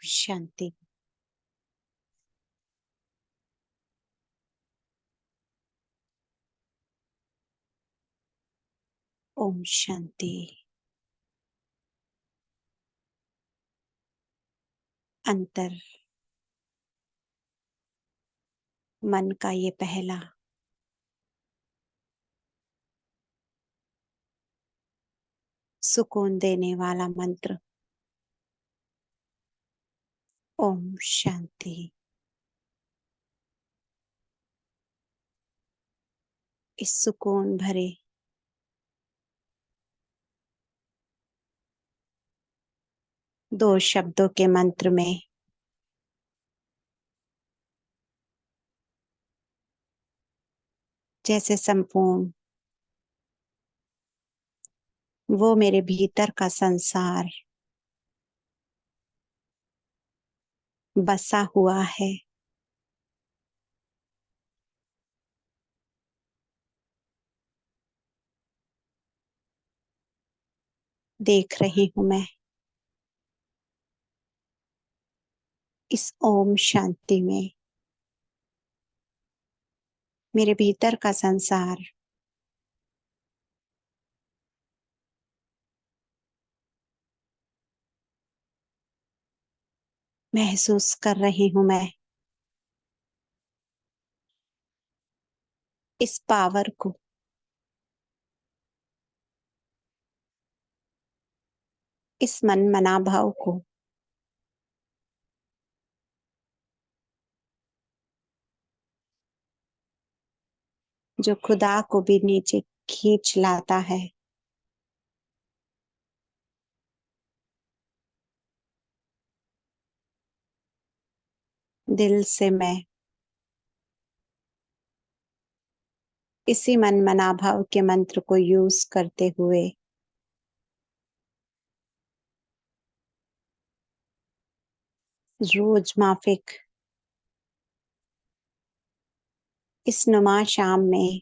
शांति। ओम शांति। अंतर मन का ये पहला सुकून देने वाला मंत्र ओम शांति। इस सुकून भरे दो शब्दों के मंत्र में जैसे संपूर्ण वो मेरे भीतर का संसार बसा हुआ है। देख रही हूं मैं इस ओम शांति में मेरे भीतर का संसार महसूस कर रही हूं मैं इस पावर को, इस मन मना भाव को जो खुदा को भी नीचे खींच लाता है। दिल से मैं इसी मन मना भाव के मंत्र को यूज करते हुए रोज माफिक इस नुमा शाम में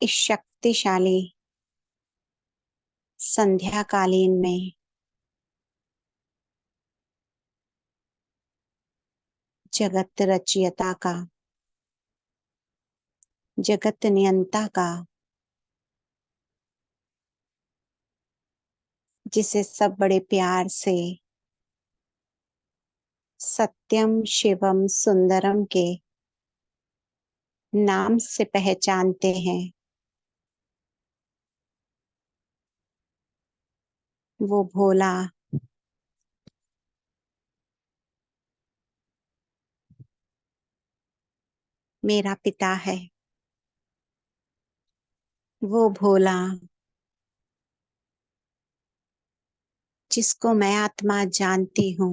इस शक्तिशाली संध्या कालीन में जगत रचयिता का, जगत नियंता का, जिसे सब बड़े प्यार से सत्यम शिवम सुंदरम के नाम से पहचानते हैं, वो भोला मेरा पिता है। वो भोला जिसको मैं आत्मा जानती हूँ,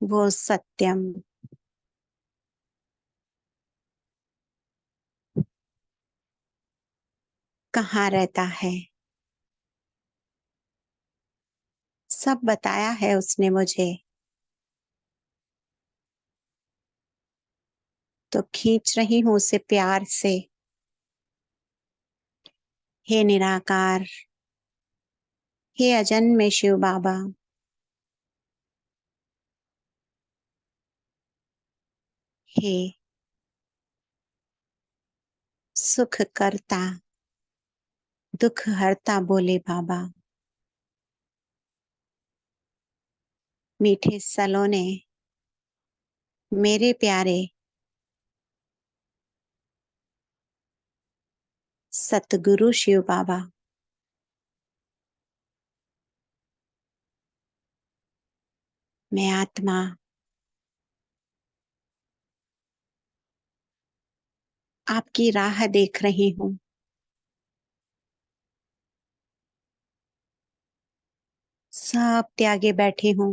वो सत्यम कहाँ रहता है, सब बताया है उसने मुझे। तो खींच रही हूँ उसे प्यार से। हे निराकार, हे अजन्मे शिव बाबा, हे सुख करता दुख हरता बोले बाबा, मीठे सलोने मेरे प्यारे सतगुरु शिव बाबा, मैं आत्मा आपकी राह देख रही हूँ। सब त्यागे बैठी हूँ,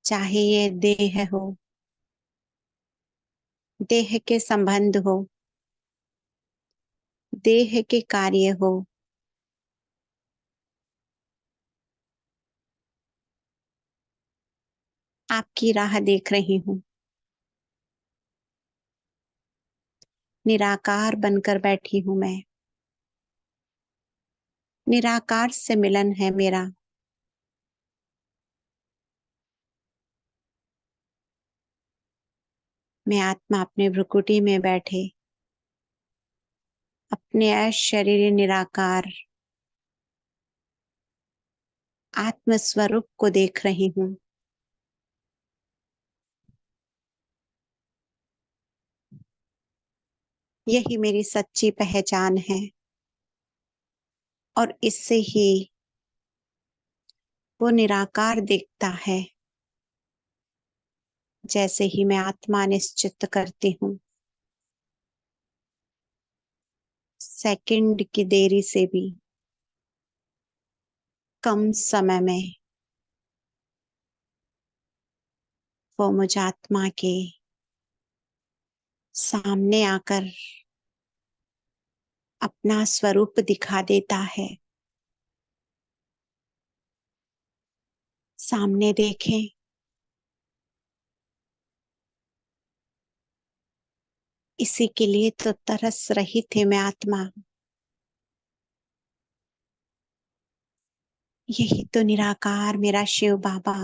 चाहे ये देह हो, देह के संबंध हो, देह के कार्य हो, आपकी राह देख रही हूँ। निराकार बनकर बैठी हूं मैं। निराकार से मिलन है मेरा। मैं आत्मा अपने भ्रुकुटी में बैठे अपने अशरीरी निराकार आत्म स्वरूप को देख रही हूँ। यही मेरी सच्ची पहचान है और इससे ही वो निराकार दिखता है जैसे ही मैं आत्मा निश्चित करती हूँ। सेकंड की देरी से भी कम समय में वो मुझ आत्मा के सामने आकर अपना स्वरूप दिखा देता है। सामने देखें, इसी के लिए तो तरस रही थी मैं आत्मा। यही तो निराकार मेरा शिव बाबा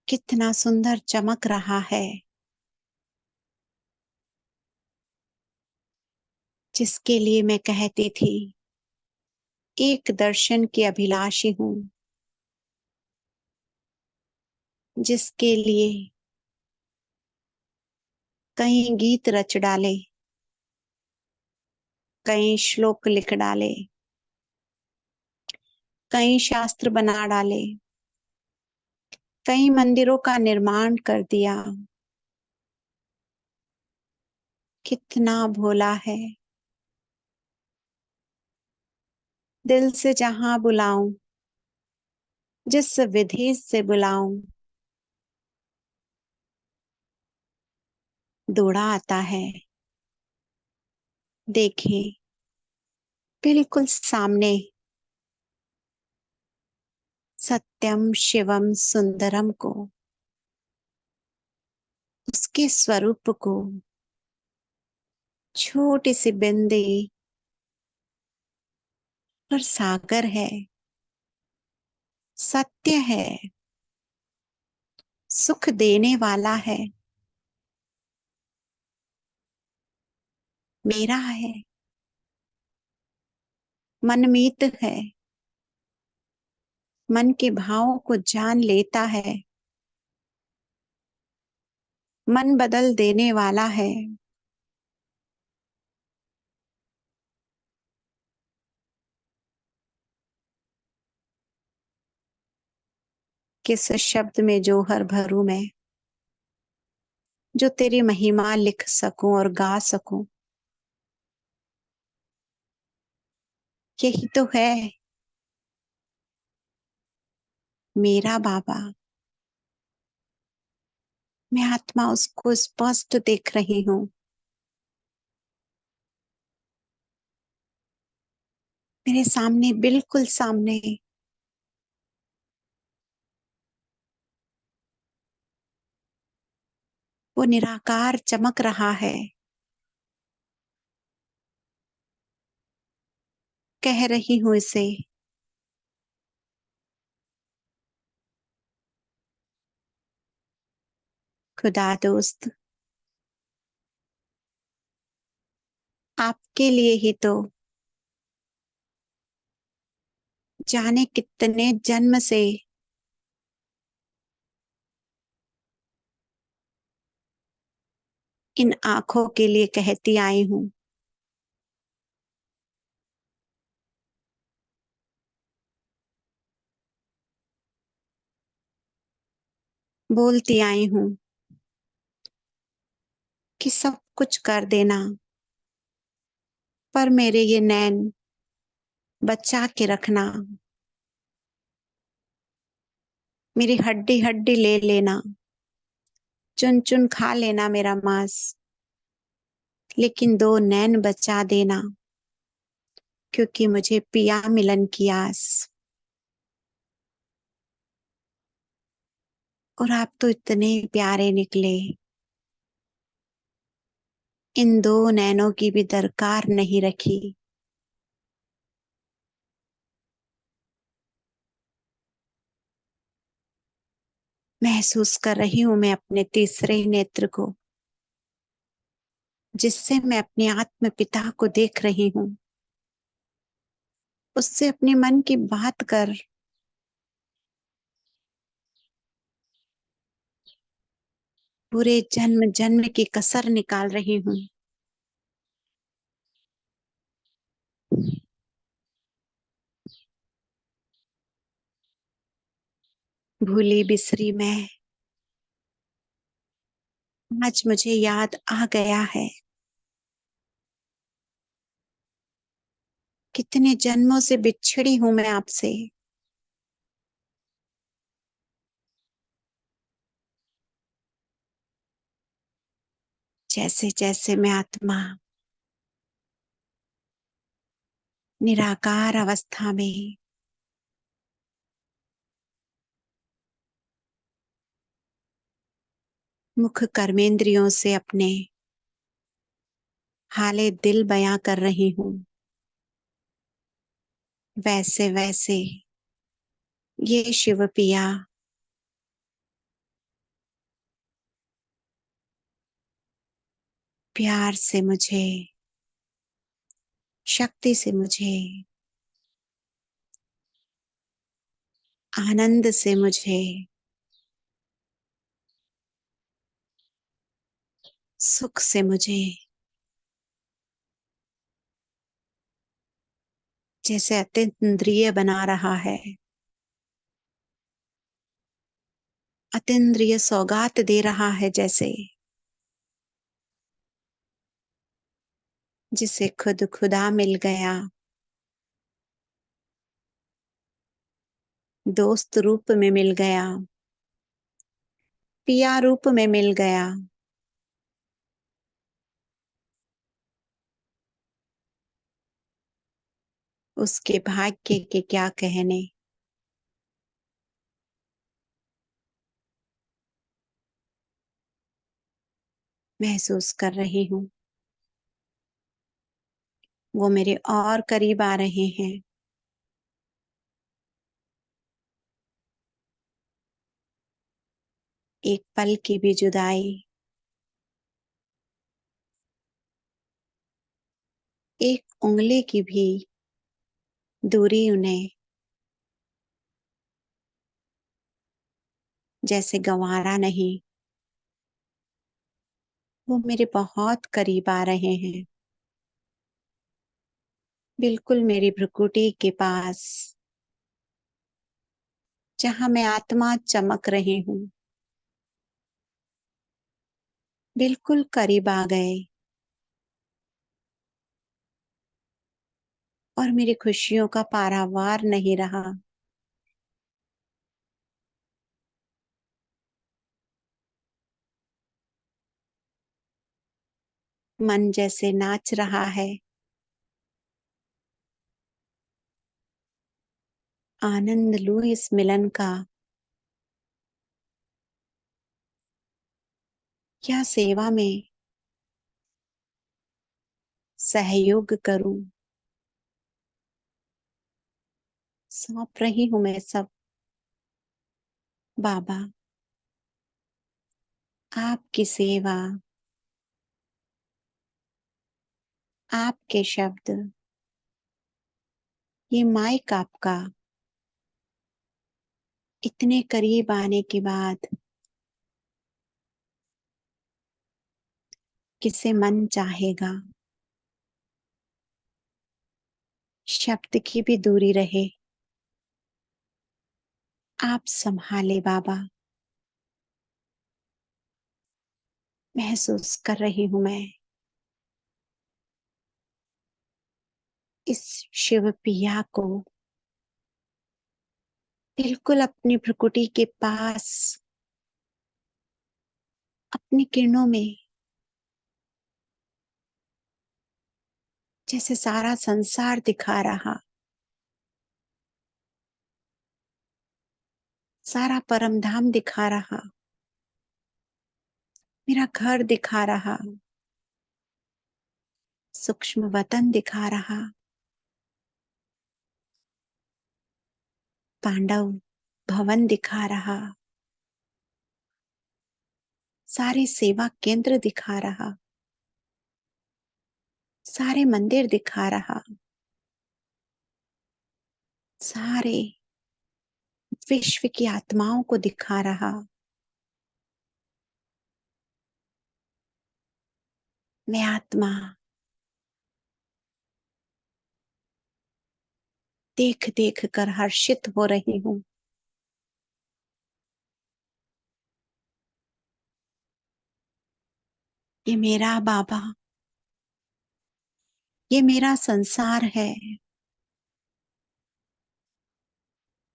कितना सुंदर चमक रहा है, जिसके लिए मैं कहती थी एक दर्शन की अभिलाषी हूँ, जिसके लिए कई गीत रच डाले, कई श्लोक लिख डाले, कई शास्त्र बना डाले, कई मंदिरों का निर्माण कर दिया। कितना भोला है। दिल से जहां बुलाऊं, जिस विधि से बुलाऊं, दौड़ा आता है। देखें, बिल्कुल सामने सत्यम शिवम सुंदरम को, उसके स्वरूप को छोटी सी बिंदी पर सागर है, सत्य है, सुख देने वाला है, मेरा है, मनमीत है, मन के भावों को जान लेता है, मन बदल देने वाला है। किस शब्द में जोहर भरूं मैं, जो तेरी महिमा लिख सकूं और गा सकूं। यही तो है मेरा बाबा। मैं आत्मा उसको स्पष्ट देख रही हूँ। मेरे सामने, बिल्कुल सामने वो निराकार चमक रहा है। कह रही हूँ इसे, खुदा दोस्त, आपके लिए ही तो जाने कितने जन्म से इन आंखों के लिए कहती आई हूँ। बोलती आई हूँ कि सब कुछ कर देना, पर मेरे ये नैन बचा के रखना। मेरी हड्डी हड्डी ले लेना, चुन चुन खा लेना मेरा मांस, लेकिन दो नैन बचा देना, क्योंकि मुझे पिया मिलन की आस। और आप तो इतने प्यारे निकले, इन दो नैनों की भी दरकार नहीं रखी। महसूस कर रही हूं मैं अपने तीसरे नेत्र को, जिससे मैं अपने आत्म पिता को देख रही हूँ। उससे अपने मन की बात कर, पूरे जन्म जन्म की कसर निकाल रही हूँ। भूली बिसरी मैं, आज मुझे याद आ गया है। कितने जन्मों से बिछड़ी हूं मैं आपसे। जैसे जैसे मैं आत्मा निराकार अवस्था में मुख कर्मेंद्रियों से अपने हाले दिल बयां कर रही हूँ, वैसे वैसे ये शिव पिया प्यार से मुझे, शक्ति से मुझे, आनंद से मुझे, सुख से मुझे, जैसे अतीन्द्रिय बना रहा है, अतीन्द्रिय सौगात दे रहा है, जैसे जिसे खुद खुदा मिल गया, दोस्त रूप में मिल गया, पिया रूप में मिल गया। उसके भाग्य के क्या कहने। महसूस कर रही हूँ वो मेरे और करीब आ रहे हैं। एक पल की भी जुदाई, एक उंगली की भी दूरी उन्हें जैसे गंवारा नहीं। वो मेरे बहुत करीब आ रहे हैं, बिल्कुल मेरी भ्रुकुटी के पास, जहां मैं आत्मा चमक रही हूँ। बिल्कुल करीब आ गए और मेरी खुशियों का पारावार नहीं रहा। मन जैसे नाच रहा है, आनंद लूं इस मिलन का, क्या सेवा में सहयोग करूं। सौंप रही हूं मैं सब बाबा, आपकी सेवा, आपके शब्द, ये माइक आपका। इतने करीब आने के बाद किसे मन चाहेगा। शब्द की भी दूरी रहे, आप संभाले बाबा। महसूस कर रही हूं मैं इस शिव पिया को बिल्कुल अपनी भ्रुकुटी के पास, अपनी किरणों में, जैसे सारा संसार दिखा रहा, सारा परम धाम दिखा रहा, मेरा घर दिखा रहा, सूक्ष्म वतन दिखा रहा, पांडव भवन दिखा रहा, सारे सेवा केंद्र दिखा रहा, सारे मंदिर दिखा रहा, सारे विश्व की आत्माओं को दिखा रहा। मैं आत्मा देख देख कर हर्षित हो रही हूँ। ये मेरा बाबा, ये मेरा संसार है।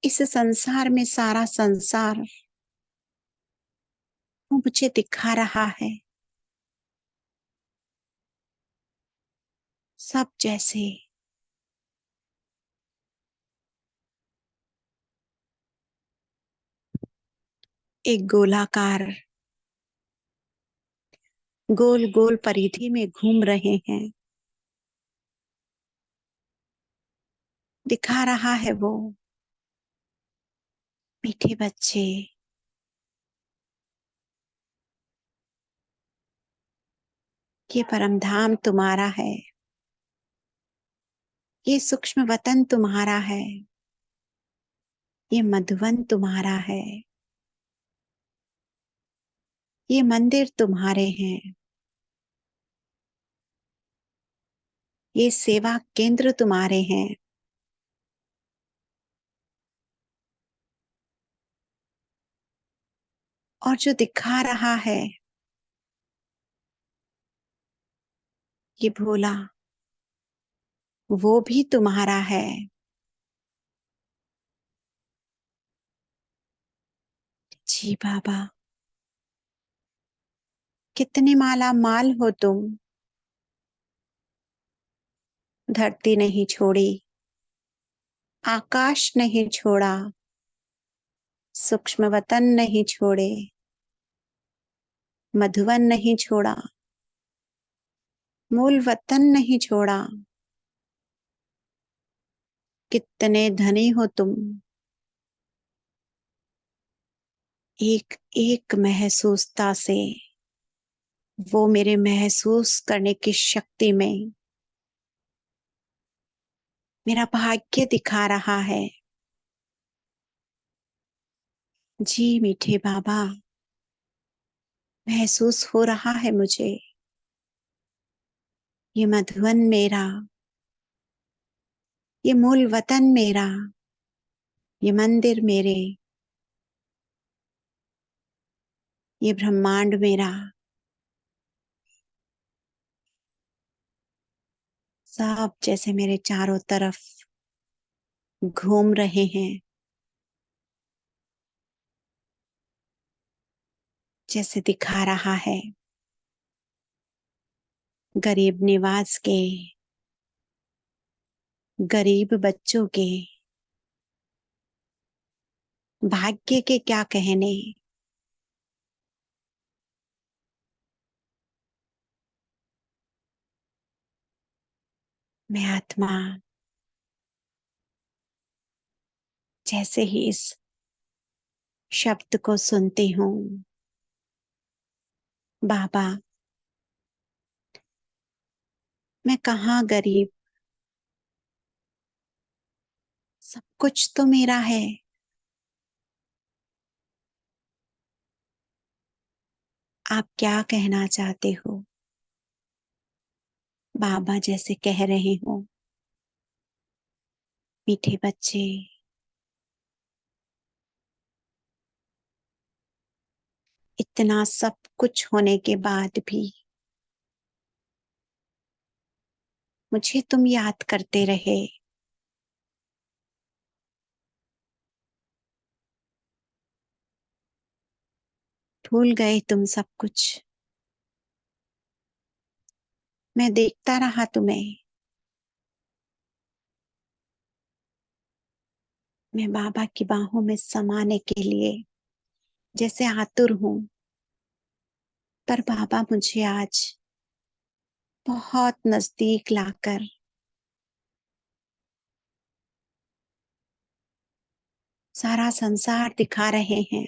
इस संसार में सारा संसार वो मुझे दिखा रहा है। सब जैसे एक गोलाकार गोल गोल परिधि में घूम रहे हैं। दिखा रहा है वो मीठे बच्चे, ये परम धाम तुम्हारा है, ये सूक्ष्म वतन तुम्हारा है, ये मधुवन तुम्हारा है, ये मंदिर तुम्हारे हैं, ये सेवा केंद्र तुम्हारे हैं। और जो दिखा रहा है ये भोला, वो भी तुम्हारा है। जी बाबा, कितने माला माल हो तुम। धरती नहीं छोड़ी, आकाश नहीं छोड़ा, सूक्ष्म वतन नहीं छोड़े, मधुवन नहीं छोड़ा, मूल वतन नहीं छोड़ा। कितने धनी हो तुम। एक एक महसूसता से वो मेरे महसूस करने की शक्ति में मेरा भाग्य दिखा रहा है। जी मीठे बाबा, महसूस हो रहा है मुझे। ये मधुवन मेरा, ये मूल वतन मेरा, ये मंदिर मेरे, ये ब्रह्मांड मेरा। सब जैसे मेरे चारों तरफ घूम रहे हैं, जैसे दिखा रहा है गरीब निवास के गरीब बच्चों के भाग्य के क्या कहने। मैं आत्मा जैसे ही इस शब्द को सुनती हूँ, बाबा मैं कहाँ गरीब, सब कुछ तो मेरा है। आप क्या कहना चाहते हो। बाबा जैसे कह रहे हो, मीठे बच्चे, इतना सब कुछ होने के बाद भी मुझे तुम याद करते रहे। भूल गए तुम सब कुछ। मैं देखता रहा तुम्हें। मैं बाबा की बाहों में समाने के लिए जैसे आतुर हूँ, पर बाबा मुझे आज बहुत नजदीक लाकर सारा संसार दिखा रहे हैं।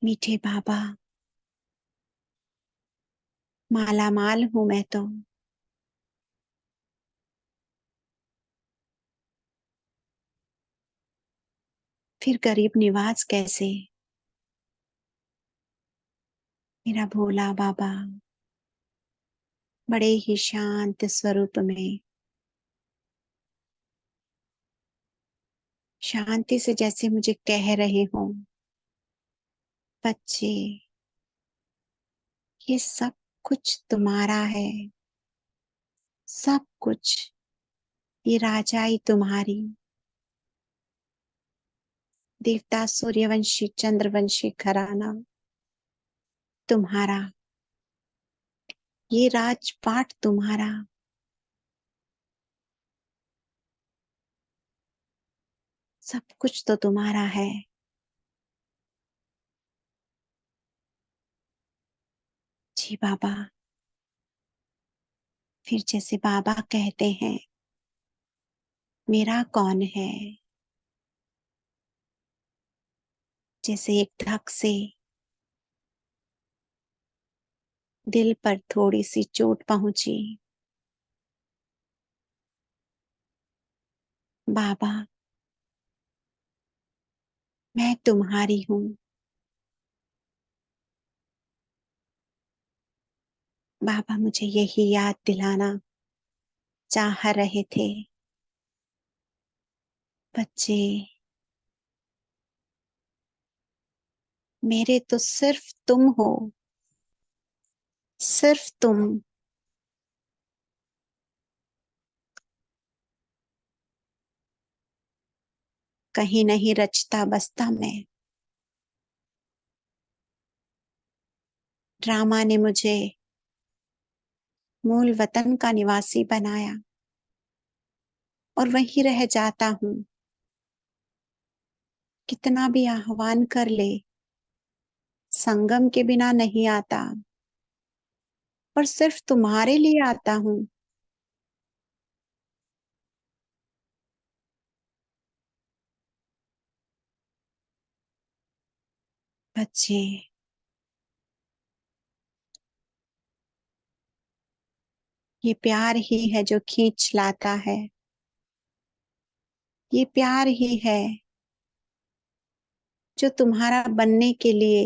मीठे बाबा, माला माल हूं मैं तो। फिर गरीब निवाज कैसे? मेरा भोला बाबा बड़े ही शांत स्वरूप में, शांति से जैसे मुझे कह रहे हो, बच्चे, ये सब कुछ तुम्हारा है। सब कुछ, ये राजाई तुम्हारी। देवता सूर्यवंशी चंद्रवंशी घराना तुम्हारा। ये राजपाट तुम्हारा। सब कुछ तो तुम्हारा है। जी बाबा। फिर जैसे बाबा कहते हैं, मेरा कौन है? जैसे एक धक से दिल पर थोड़ी सी चोट पहुंची। बाबा, मैं तुम्हारी हूँ। बाबा मुझे यही याद दिलाना चाह रहे थे। बच्चे, मेरे तो सिर्फ तुम हो। सिर्फ तुम। कहीं नहीं रचता बसता मैं। ड्रामा ने मुझे मूल वतन का निवासी बनाया और वहीं रह जाता हूँ। कितना भी आह्वान कर ले, संगम के बिना नहीं आता, पर सिर्फ तुम्हारे लिए आता हूँ। बच्चे, ये प्यार ही है जो खींच लाता है। ये प्यार ही है जो तुम्हारा बनने के लिए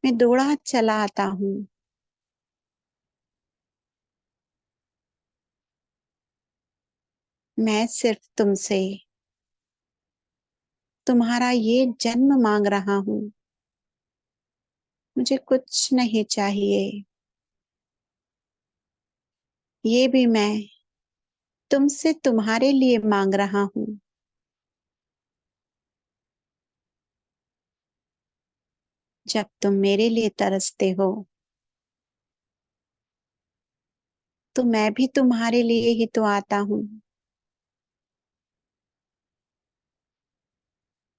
मैं दौड़ा चला आता हूँ। मैं सिर्फ तुमसे तुम्हारा ये जन्म मांग रहा हूँ। मुझे कुछ नहीं चाहिए। ये भी मैं तुमसे तुम्हारे लिए मांग रहा हूँ। जब तुम मेरे लिए तरसते हो, तो मैं भी तुम्हारे लिए ही तो आता हूँ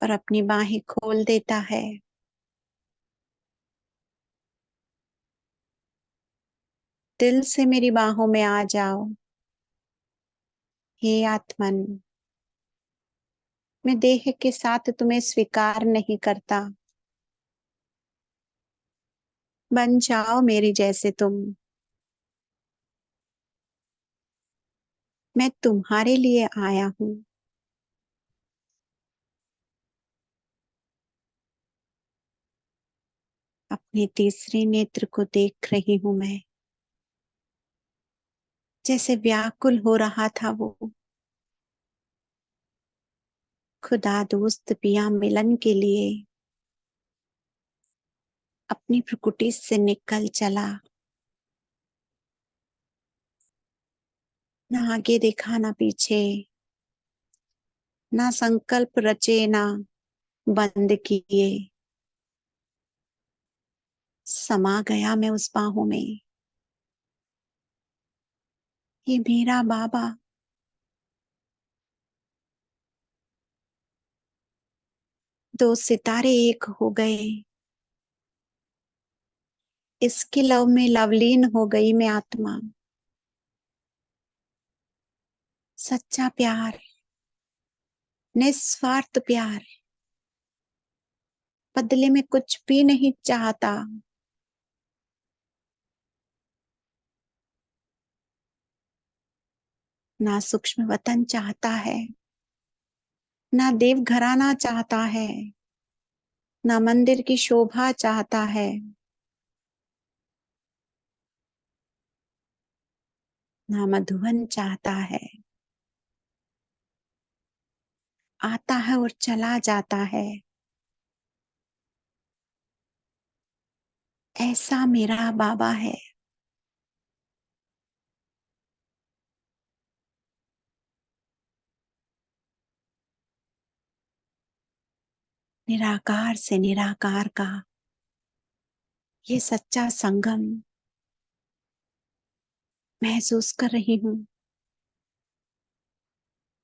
और अपनी बाहें खोल देता है। दिल से मेरी बाहों में आ जाओ। हे आत्मन, मैं देह के साथ तुम्हें स्वीकार नहीं करता। बन जाओ मेरी जैसे तुम। मैं तुम्हारे लिए आया हूँ। अपने तीसरे नेत्र को देख रही हूँ मैं, जैसे व्याकुल हो रहा था वो। खुदा दोस्त पिया मिलन के लिए अपनी प्रकृति से निकल चला। ना आगे देखा ना पीछे, ना संकल्प रचे ना बंद किए। समा गया मैं उस बाहों में। ये मेरा बाबा, दो सितारे एक हो गए, इसके लव में लवलीन हो गई मैं आत्मा। सच्चा प्यार, निस्वार्थ प्यार, बदले में कुछ भी नहीं चाहता। ना सूक्ष्म वतन चाहता है, ना देव घराना चाहता है, ना मंदिर की शोभा चाहता है, ना मधुबन चाहता है। आता है और चला जाता है, ऐसा मेरा बाबा है। निराकार से निराकार का ये सच्चा संगम महसूस कर रही हूँ।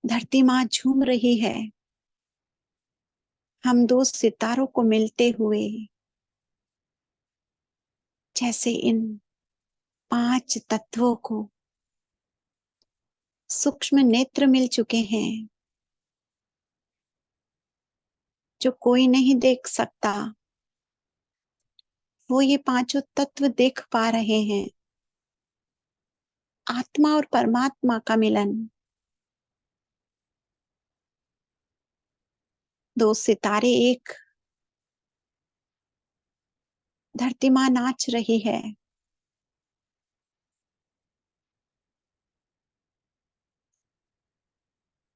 धरती माँ झूम रही है, हम दो सितारों को मिलते हुए, जैसे इन पांच तत्वों को सूक्ष्म नेत्र मिल चुके हैं, जो कोई नहीं देख सकता, वो ये पांचों तत्व देख पा रहे हैं। आत्मा और परमात्मा का मिलन। दो सितारे एक, धरती माँ नाच रही है।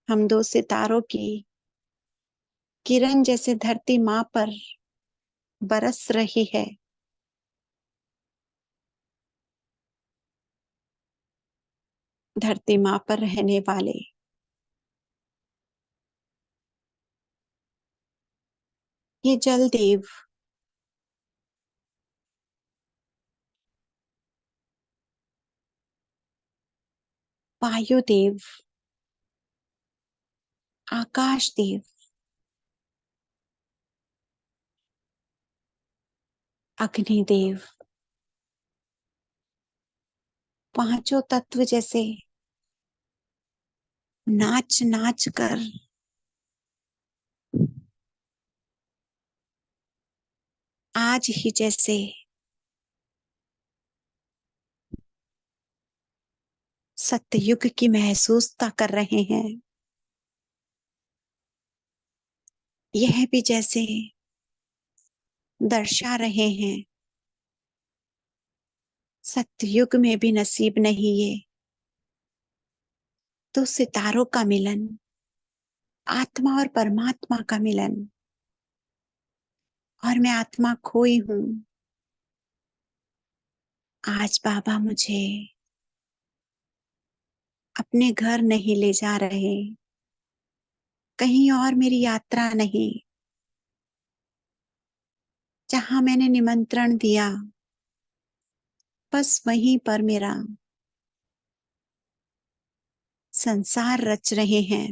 हम दो सितारों की किरण जैसे धरती माँ पर बरस रही है। धरती माँ पर रहने वाले ये जल देव, वायु देव, आकाश देव, अग्नि देव, पांचों तत्व जैसे नाच नाच कर आज ही जैसे सत्ययुग की महसूसता कर रहे हैं। यह भी जैसे दर्शा रहे हैं, सत्ययुग में भी नसीब नहीं ये तो सितारों का मिलन, आत्मा और परमात्मा का मिलन। और मैं आत्मा खोई हूं। आज बाबा मुझे अपने घर नहीं ले जा रहे, कहीं और मेरी यात्रा नहीं। जहां मैंने निमंत्रण दिया, बस वहीं पर मेरा संसार रच रहे हैं।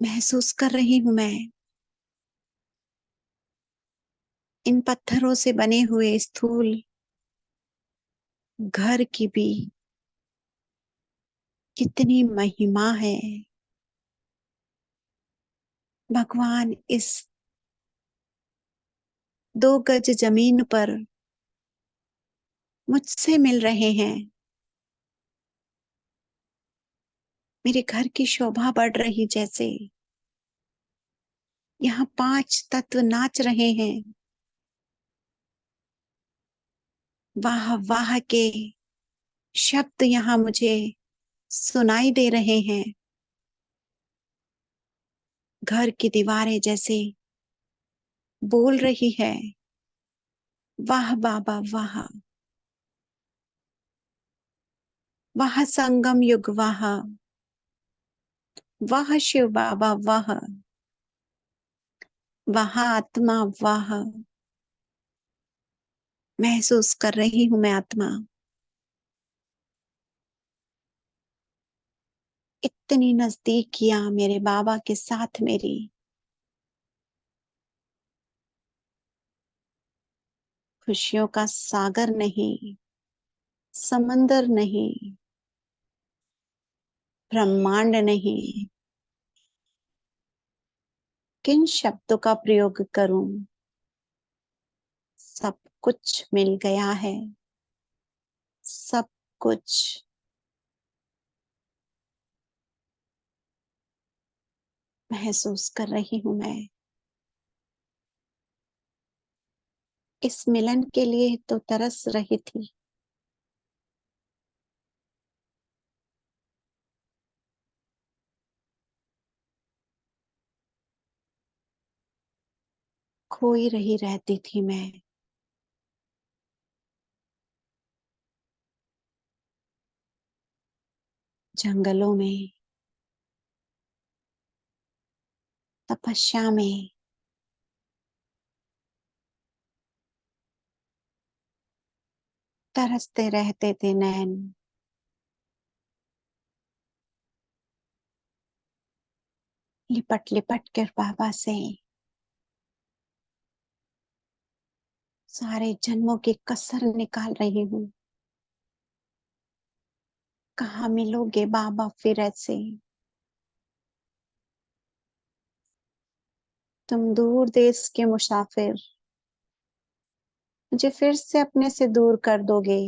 महसूस कर रही हूं मैं इन पत्थरों से बने हुए स्थूल घर की भी कितनी महिमा है। भगवान इस 2 गज जमीन पर मुझसे मिल रहे हैं। मेरे घर की शोभा बढ़ रही जैसे। यहाँ 5 तत्व नाच रहे हैं। वाह वाह के शब्द यहाँ मुझे सुनाई दे रहे हैं। घर की दीवारें जैसे बोल रही है, वाह बाबा वाह, वाह संगम युग वाह, वाह शिव बाबा वाह, वाह आत्मा वाह। महसूस कर रही हूं मैं आत्मा। कितनी नजदीकियां मेरे बाबा के साथ मेरी। खुशियों का सागर नहीं, समंदर नहीं, ब्रह्मांड नहीं, किन शब्दों का प्रयोग करूं। सब कुछ मिल गया है, सब कुछ। महसूस कर रही हूं मैं। इस मिलन के लिए तो तरस रही थी। खोई रही रहती थी मैं। जंगलों में, तपस्या में, तरसते रहते थे नैन। लिपट लिपट कर बाबा से सारे जन्मों की कसर निकाल रही हूँ। कहाँ मिलोगे बाबा फिर ऐसे। तुम दूर देश के मुसाफिर मुझे फिर से अपने से दूर कर दोगे।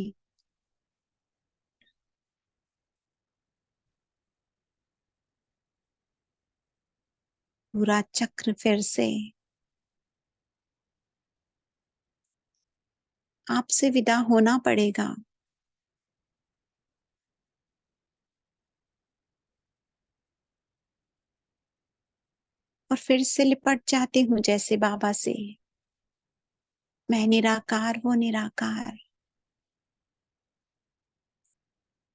पूरा चक्र फिर से। आपसे विदा होना पड़ेगा। और फिर से लिपट जाती हूँ जैसे बाबा से। मैं निराकार, वो निराकार।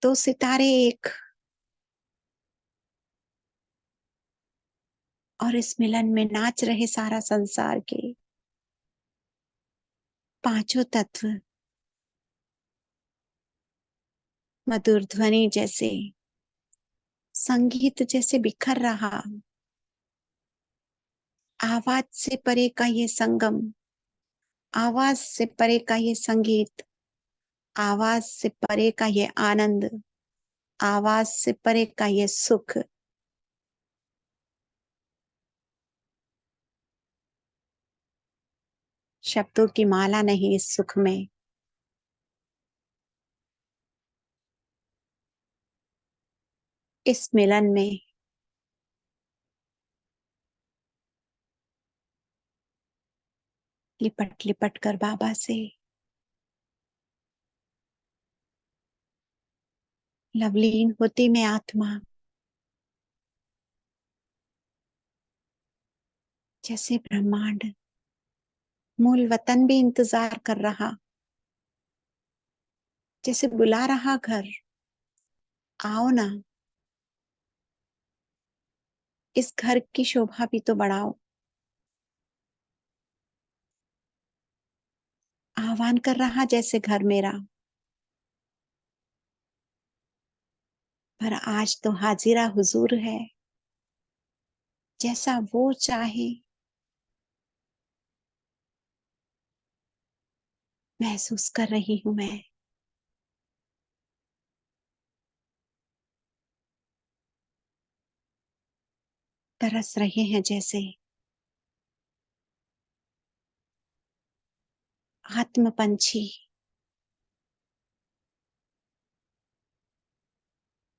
दो सितारे एक, और इस मिलन में नाच रहे सारा संसार के पांचों तत्व। मधुर ध्वनि जैसे, संगीत जैसे बिखर रहा। आवाज से परे का ये संगम, आवाज से परे का ये संगीत, आवाज से परे का ये आनंद, आवाज से परे का ये सुख। शब्दों की माला नहीं इस सुख में। इस मिलन में लिपट लिपट कर बाबा से लवलीन होती मैं आत्मा। जैसे ब्रह्मांड मूल वतन भी इंतजार कर रहा, जैसे बुला रहा घर। आओ ना, इस घर की शोभा भी तो बढ़ाओ। आह्वान कर रहा जैसे घर मेरा। पर आज तो हाजिरा हुजूर है। जैसा वो चाहे। महसूस कर रही हूं मैं। तरस रहे हैं जैसे आत्म पंछी।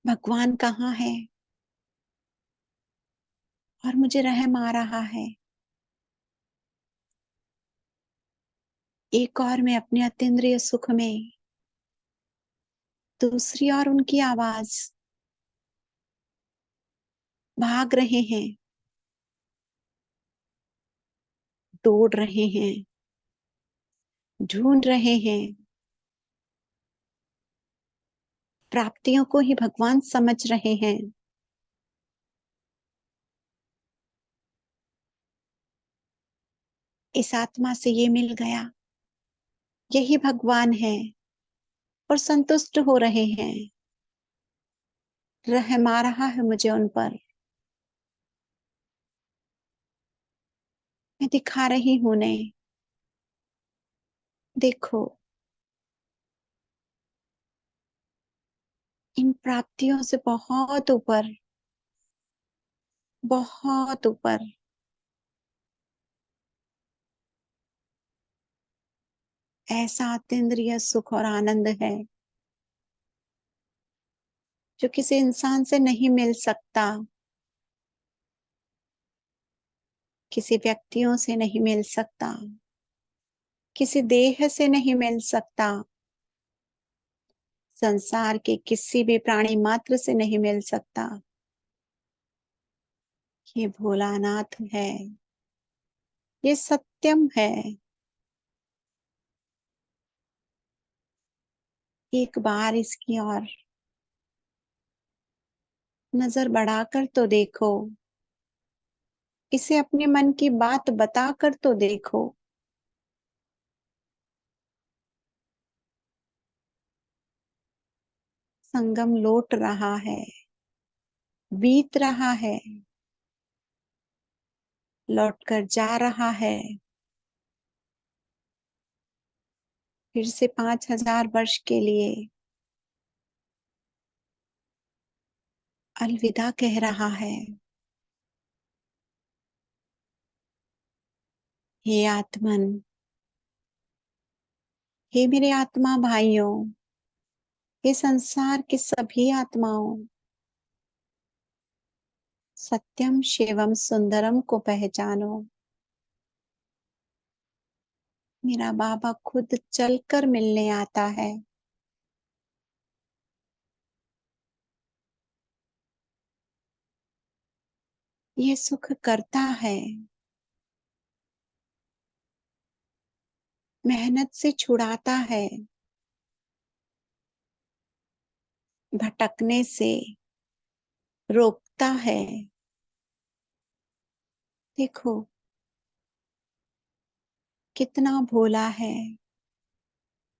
भगवान कहाँ है। और मुझे रहम आ रहा है। एक और मैं अपने अतीन्द्रिय सुख में, दूसरी और उनकी आवाज। भाग रहे हैं, दौड़ रहे हैं, ढूंढ रहे हैं। प्राप्तियों को ही भगवान समझ रहे हैं। इस आत्मा से ये मिल गया, यही भगवान है। और संतुष्ट हो रहे हैं। रहम आ रहा है मुझे उन पर। मैं दिखा रही हूँ उन्हें, देखो इन प्राप्तियों से बहुत ऊपर, बहुत ऊपर ऐसा अतीन्द्रिय सुख और आनंद है जो किसी इंसान से नहीं मिल सकता, किसी व्यक्तियों से नहीं मिल सकता, किसी देह से नहीं मिल सकता, संसार के किसी भी प्राणी मात्र से नहीं मिल सकता। ये भोलानाथ है, ये सत्यम है। एक बार इसकी ओर नजर बढ़ाकर तो देखो, इसे अपने मन की बात बताकर तो देखो। संगम लौट रहा है, बीत रहा है, लौटकर जा रहा है। फिर से 5000 वर्ष के लिए अलविदा कह रहा है। हे आत्मन, हे मेरे आत्मा भाइयों, हे संसार के सभी आत्माओं, सत्यम शिवम सुंदरम को पहचानो। मेरा बाबा खुद चलकर मिलने आता है। ये सुख करता है, मेहनत से छुड़ाता है, भटकने से रोकता है। देखो कितना भोला है।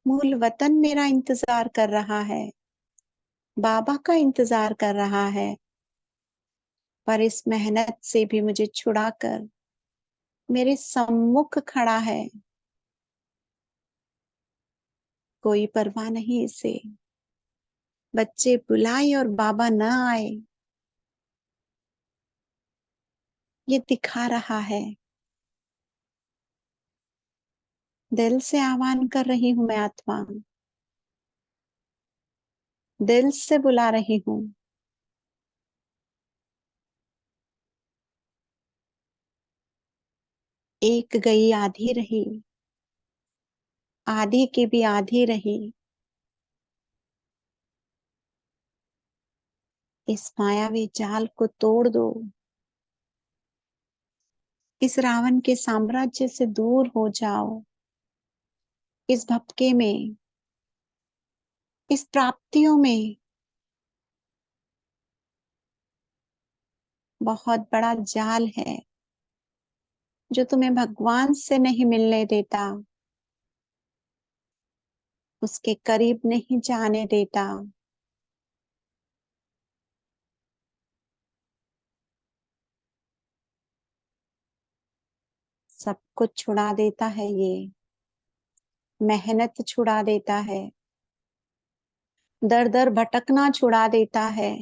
मूल वतन मेरा इंतजार कर रहा है, बाबा का इंतजार कर रहा है, पर इस मेहनत से भी मुझे छुड़ाकर मेरे सम्मुख खड़ा है। कोई परवाह नहीं इसे, बच्चे बुलाए और बाबा न आए, ये दिखा रहा है। दिल से आह्वान कर रही हूं मैं आत्मा, दिल से बुला रही हूं। एक गई आधी रही, आधी की भी आधी रही। इस मायावी जाल को तोड़ दो, इस रावण के साम्राज्य से दूर हो जाओ। इस भपके में, इस प्राप्तियों में बहुत बड़ा जाल है जो तुम्हें भगवान से नहीं मिलने देता, उसके करीब नहीं जाने देता। सब कुछ छुड़ा देता है ये, मेहनत छुड़ा देता है, दर दर भटकना छुड़ा देता है,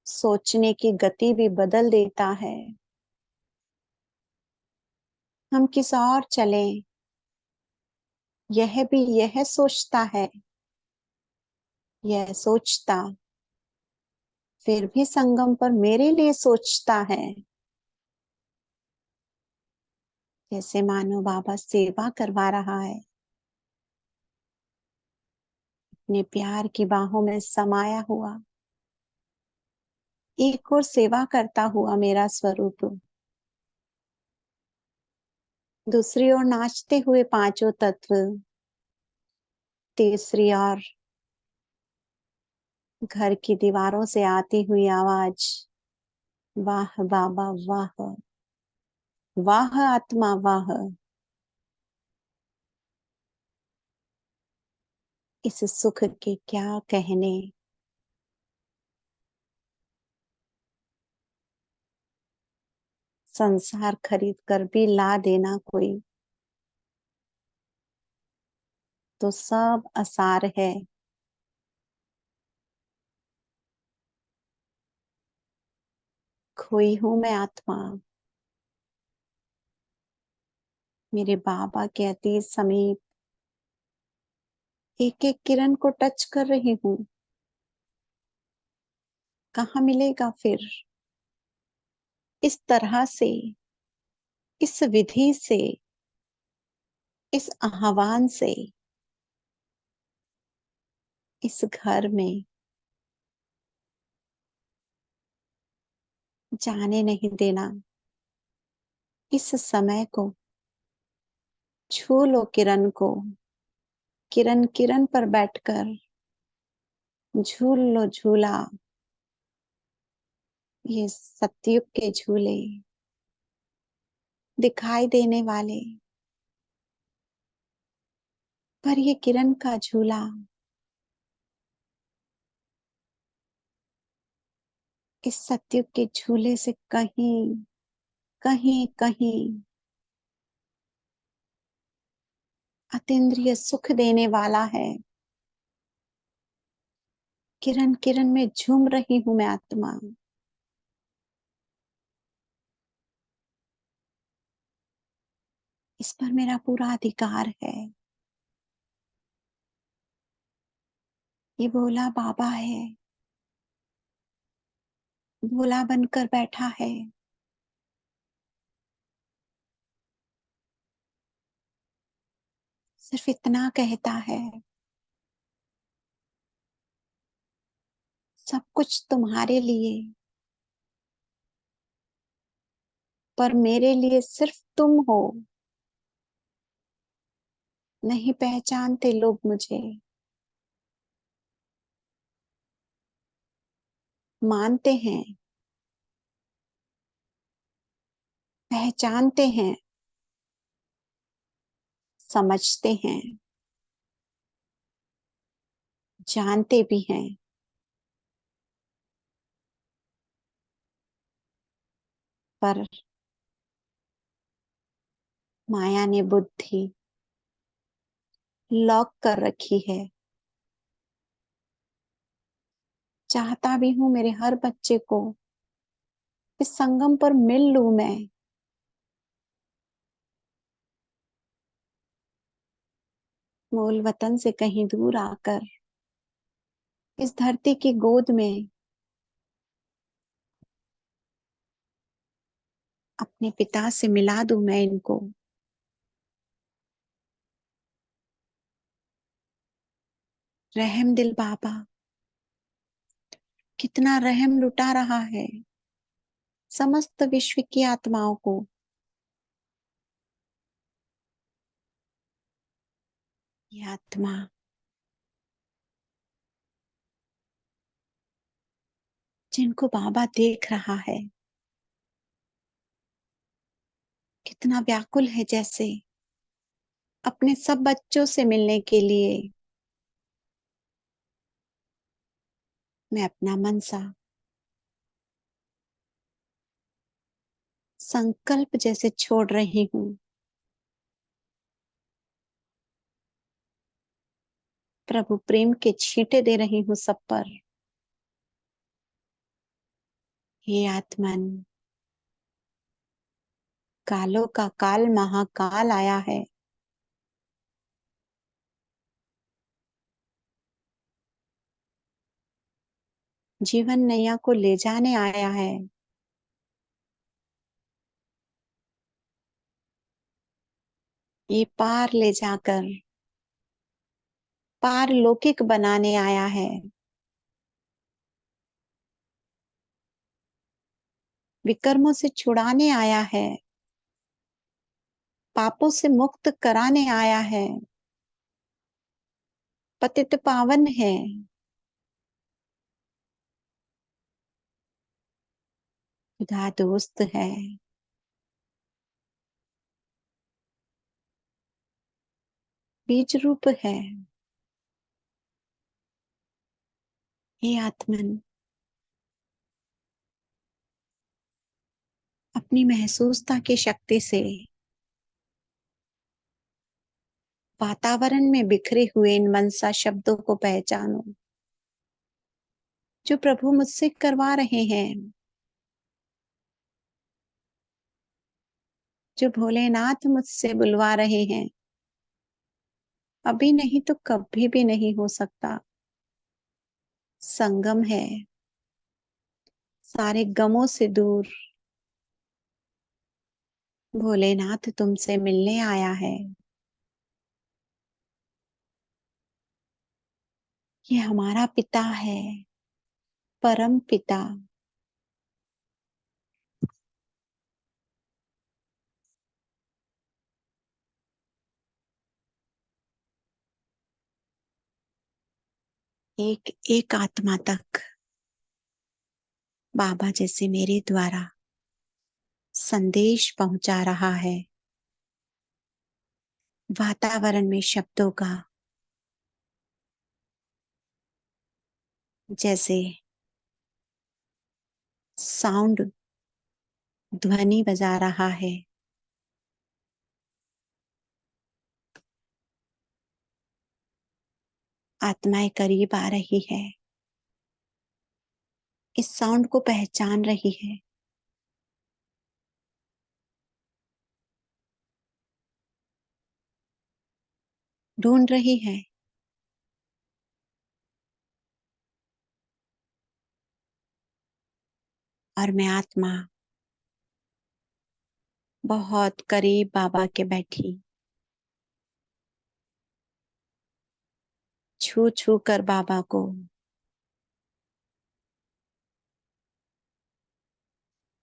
सोचने की गति भी बदल देता है। हम किस और चलें, यह भी यह सोचता है, यह सोचता फिर भी संगम पर मेरे लिए सोचता है। जैसे मानो बाबा सेवा करवा रहा है, अपने प्यार की बाहों में समाया हुआ, एक और सेवा करता हुआ मेरा स्वरूप, दूसरी ओर नाचते हुए पांचों तत्व, तीसरी ओर घर की दीवारों से आती हुई आवाज, वाह बाबा वाह, वाह आत्मा वाह। इस सुख के क्या कहने, संसार खरीद कर भी ला देना कोई, तो सब असार है। खोई हूं मैं आत्मा, मेरे बाबा के अति समीप, एक एक किरण को टच कर रही हूँ। कहाँ मिलेगा फिर इस तरह से, इस विधि से, इस आह्वान से, इस घर में जाने नहीं देना। इस समय को छू लो, किरण को, किरण किरण पर बैठकर झूल लो झूला, ये सतयुग के झूले दिखाई देने वाले, पर ये किरण का झूला इस सतयुग के झूले से कहीं कहीं कहीं अतीन्द्रिय सुख देने वाला है। किरण किरण में झूम रही हूं मैं आत्मा। इस पर मेरा पूरा अधिकार है। ये भोला बाबा है, भोला बनकर बैठा है। सिर्फ इतना कहता है, सब कुछ तुम्हारे लिए, पर मेरे लिए सिर्फ तुम हो। नहीं पहचानते लोग मुझे, मानते हैं, पहचानते हैं, समझते हैं, जानते भी हैं, पर माया ने बुद्धि लॉक कर रखी है। चाहता भी हूं मेरे हर बच्चे को इस संगम पर मिल लूं मैं, मूल वतन से कहीं दूर आकर इस धरती की गोद में अपने पिता से मिला दूं मैं इनको। रहम दिल बाबा कितना रहम लुटा रहा है समस्त विश्व की आत्माओं को। ये आत्मा जिनको बाबा देख रहा है, कितना व्याकुल है, जैसे अपने सब बच्चों से मिलने के लिए। मैं अपना मनसा संकल्प जैसे छोड़ रही हूँ। प्रभु प्रेम के छींटे दे रही हूँ सब पर। हे आत्मन, कालों का काल महाकाल आया है। जीवन नैया को ले जाने आया है। ये पार ले जाकर पारलौकिक बनाने आया है। विकर्मों से छुड़ाने आया है, पापों से मुक्त कराने आया है। पतित पावन है, खुदा दोस्त है। बीज रूप है, हे आत्मन, अपनी महसूसता की शक्ति से वातावरण में बिखरे हुए इन मनसा शब्दों को पहचानो जो प्रभु मुझसे करवा रहे हैं, जो भोलेनाथ मुझसे बुलवा रहे हैं। अभी नहीं तो कभी भी नहीं हो सकता। संगम है, सारे गमों से दूर भोलेनाथ तुमसे मिलने आया है। ये हमारा पिता है, परम पिता। एक एक आत्मा तक बाबा जैसे मेरे द्वारा संदेश पहुंचा रहा है, वातावरण में शब्दों का जैसे साउंड, ध्वनि बजा रहा है। आत्माएं करीब आ रही है, इस साउंड को पहचान रही है। ढूंढ रही है। और मैं आत्मा बहुत करीब बाबा के बैठी, छू छू कर बाबा को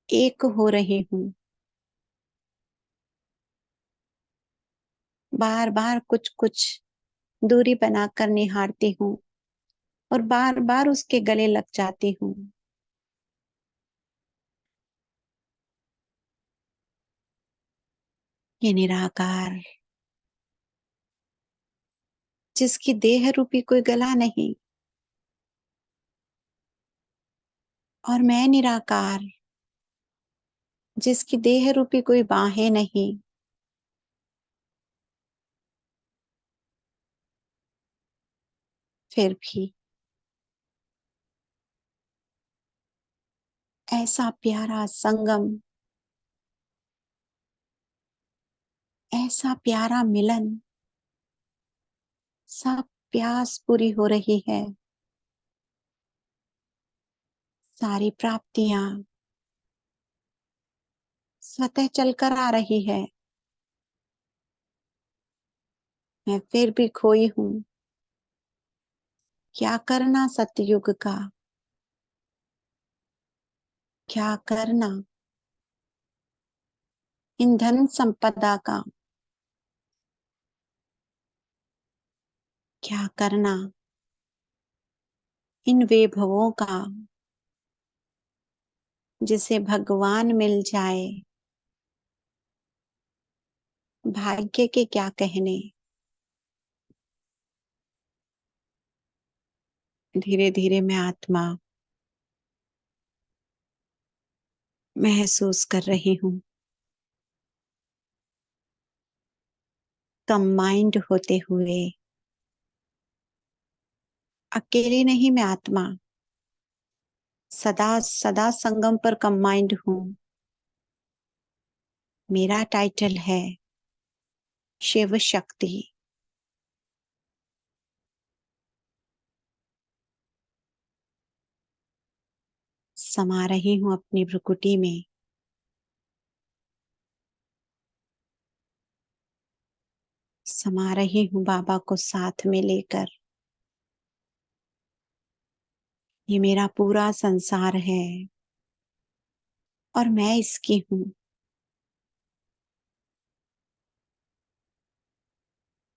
एक हो रही हूँ। बार बार कुछ कुछ दूरी बनाकर निहारती हूँ और बार बार उसके गले लग जाती हूँ। ये निराकार, जिसकी देह रूपी कोई गला नहीं, और मैं निराकार, जिसकी देह रूपी कोई बाहें नहीं। फिर भी ऐसा प्यारा संगम, ऐसा प्यारा मिलन, सब प्यास पूरी हो रही है। सारी प्राप्तियां स्वतः चलकर आ रही है। मैं फिर भी खोई हूँ। क्या करना सतयुग का, क्या करना इन धन संपदा का, क्या करना इन वैभवों का। जिसे भगवान मिल जाए, भाग्य के क्या कहने। धीरे धीरे मैं आत्मा महसूस कर रही हूँ, कंबाइंड होते हुए। अकेली नहीं मैं आत्मा, सदा सदा संगम पर कंबाइंड हूँ। मेरा टाइटल है शिव शक्ति। समा रही हूँ अपनी भ्रुकुटी में। समा रही हूँ बाबा को साथ में लेकर। ये मेरा पूरा संसार है और मैं इसकी हूँ।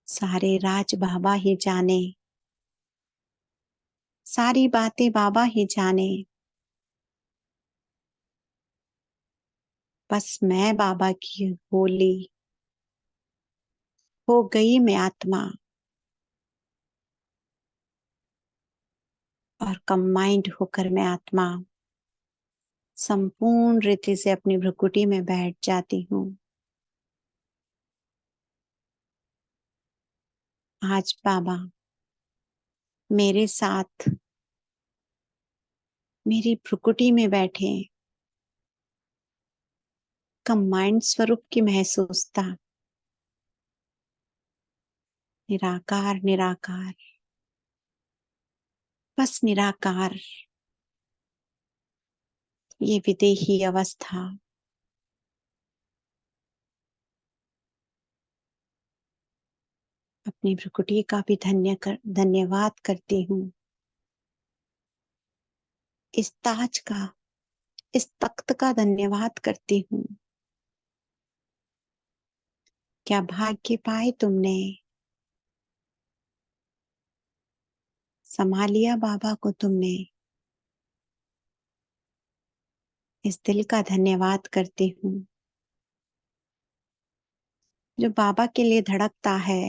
सारे राज बाबा ही जाने, सारी बातें बाबा ही जाने। बस मैं बाबा की होली हो गई मैं आत्मा। और कंबाइंड होकर मैं आत्मा संपूर्ण रीति से अपनी भ्रुकुटी में बैठ जाती हूँ। आज बाबा मेरे साथ मेरी भ्रुकुटी में बैठे कंबाइंड स्वरूप की महसूसता, निराकार निराकार, बस निराकार, ये विदेही अवस्था अपनी भ्रुकुटी का भी धन्यवाद करती हूँ। इस ताज का, इस तख्त का धन्यवाद करती हूँ। क्या भाग्य पाए तुमने, संभालिया बाबा को तुमने। इस दिल का धन्यवाद करती हूँ जो बाबा के लिए धड़कता है।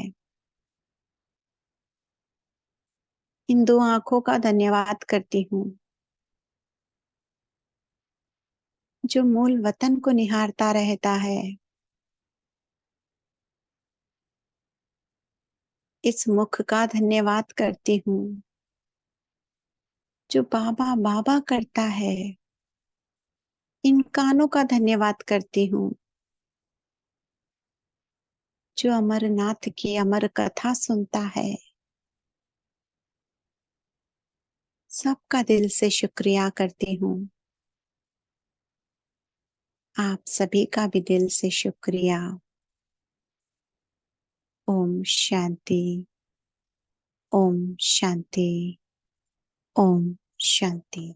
इन दो आंखों का धन्यवाद करती हूँ जो मूल वतन को निहारता रहता है। इस मुख का धन्यवाद करती हूँ जो बाबा बाबा करता है। इन कानों का धन्यवाद करती हूँ जो अमरनाथ की अमर कथा सुनता है। सबका दिल से शुक्रिया करती हूँ। आप सभी का भी दिल से शुक्रिया। ओम शांति, ओम शांति, ओम शांति।